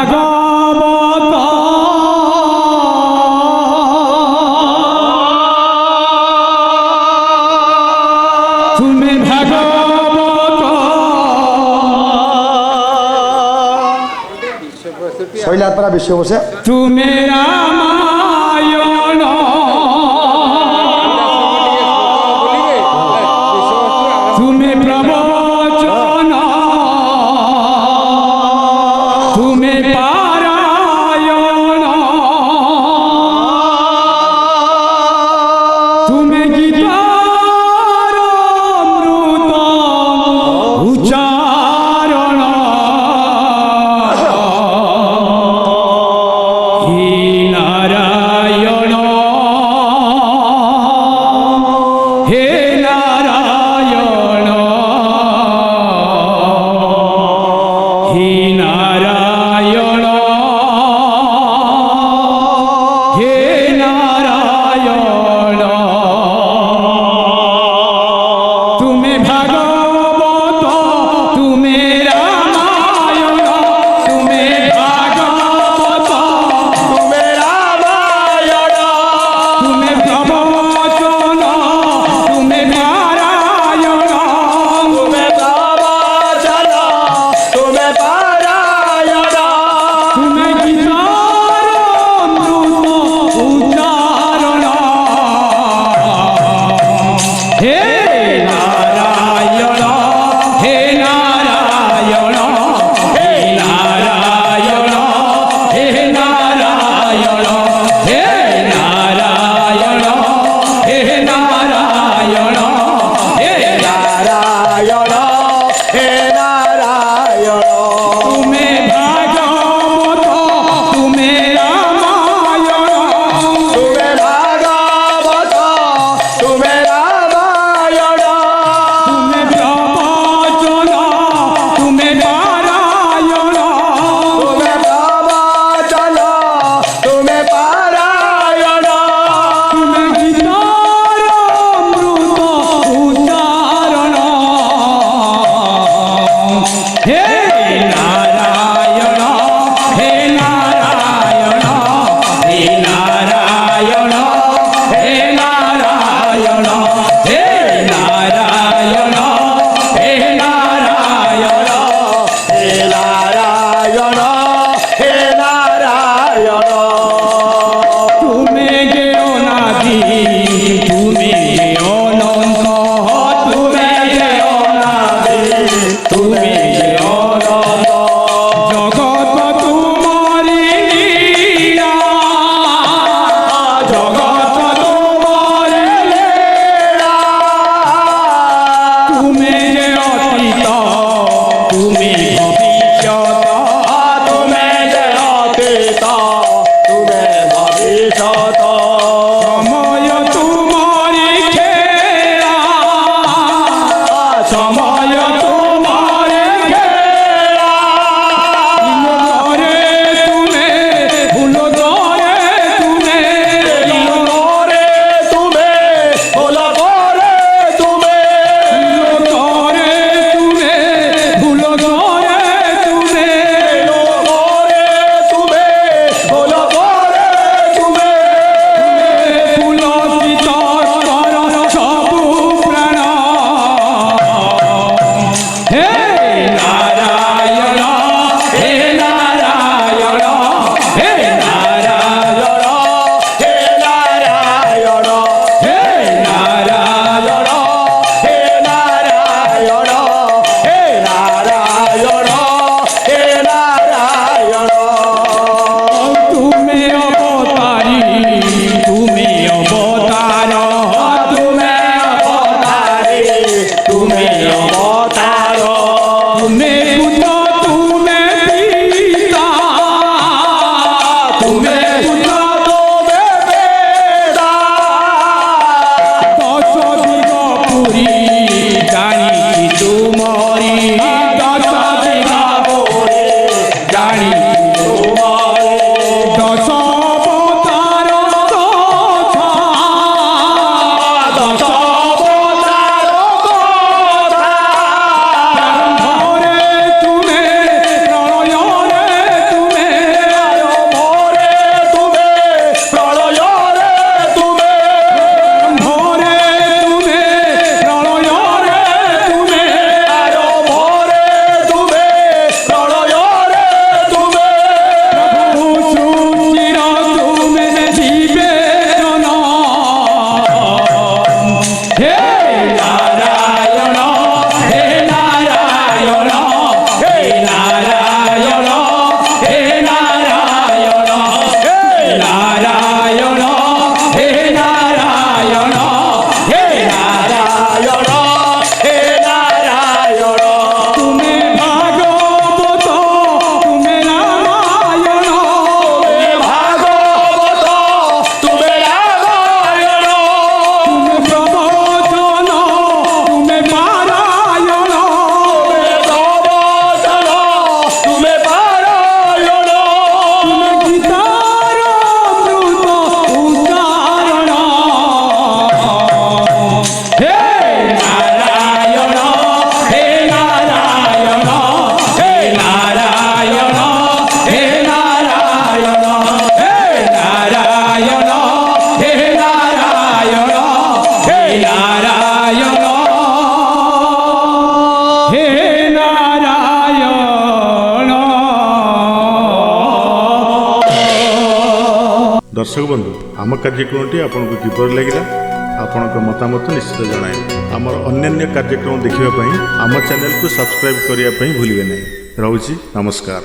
ভাগবত তুমি ভাগবত শৈলাতপাড়া বিশ্ব বসে তুমি রামায়ণ তুমি প্রবচন তুমি পারায়ণ তুমি গীতার অমৃত উচ্চারণ হে নারায়ণ হে নারায়ণ হে নারায়ণ হে নারায়ণ তুমি ভাগবত তুমি রামায়ণ তুমি ভাগবত তুমি রামায়ণ তুমি প্রবচন তুমি নারায়ণ তুমি প্রবচন তুমি পারায়ণ তুমি গীতার অমৃত উচ্চারণ হে নারায়ণ হে নারায়ণ হে নারায়ণ হে নারায়ণ হে নারায়ণ হে নারায়ণ হে নারায়ণ হে নারায়ণ তুমি ভাগবত তুমি রামায়ণ তুমি ভাগবত তুমি রামায়ণ তুমি প্রবচন তুমি পারায়ণ তুমি প্রবচন তুমি পারায়ণ তুমি গীতার অমৃত উচ্চারণ হে নারায়ণ হে নারায়ণ হে নারায়ণ হে নারায়ণ হে নারায়ণ হে নারায়ণ হে নারায়ণ হে নারায়ণ তুমি গে অনাদি তুমি গে অনন্ত তুমি গে অনাদি তুমি গে অনন্ত জগৎ তোমারি লীলা জগৎ তোমারি লীলা তুমি যে অতীত তুমি ভবিষ্যৎ তুমি যে অতীত তুমি ভবিষ্যৎ সময় তোমারি খেলা সময় তোমারি খেলা ইন্দ্রে তুমি ভুল ধরে তুমি করে তুমি ভুল করে তুমি ধরে তুমি ভুল ধরে তুমি করে তুমি ভুল করে তুমি दर्शक बंधु आम कार्यक्रमटी आपको किपर लगे आपण मतामत निश्चित जणाइबे आमर अन्य कार्यक्रम देखिए आम चैनल को सब्सक्राइब करने भूलिए नहीं। रोची नमस्कार।